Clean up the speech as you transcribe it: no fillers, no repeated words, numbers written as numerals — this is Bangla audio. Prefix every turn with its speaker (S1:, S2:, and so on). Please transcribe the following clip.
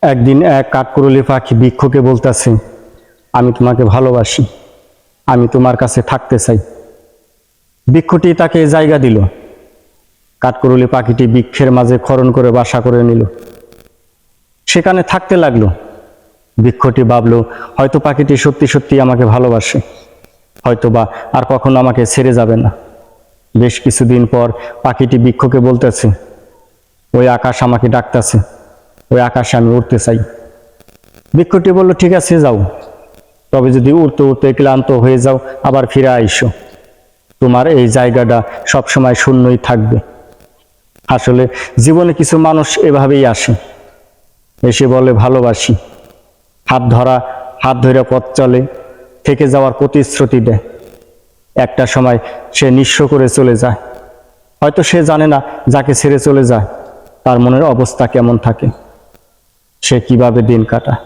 S1: একদিন এক কাঠকুড়ুলি পাখি বৃক্ষকে বলতেছে, আমি তোমাকে ভালোবাসি, আমি তোমার কাছে থাকতে চাই। বৃক্ষটি তাকে জায়গা দিল। কাঠকুড়ুলি পাখিটি বৃক্ষের মাঝে খরণ করে বাসা করে নিল, সেখানে থাকতে লাগলো। বৃক্ষটি ভাবলো, হয়তো পাখিটি সত্যি সত্যি আমাকে ভালোবাসে, হয়তো বা আর কখনো আমাকে ছেড়ে যাবে না। বেশ কিছুদিন পর পাখিটি বৃক্ষকে বলতেছে, ওই আকাশ আমাকে ডাকতেছে, ওই আকাশে আমি উড়তে চাই। বৃক্ষটি বলল, ঠিক আছে যাও, তবে যদি উড়তে উড়তে ক্লান্ত হয়ে যাও আবার ফিরে আইসো, তোমার এই জায়গাটা সবসময় শূন্যই থাকবে। আসলে জীবনে কিছু মানুষ এভাবেই আসে, এসে বলে ভালোবাসি, হাত ধরে পথ চলে, থেকে যাওয়ার প্রতিশ্রুতি দেয়। একটা সময় সে নিঃস্ব করে চলে যায়। হয়তো সে জানে না যাকে ছেড়ে চলে যায় তার মনের অবস্থা কেমন থাকে, সে কিভাবে দিন কাটায়।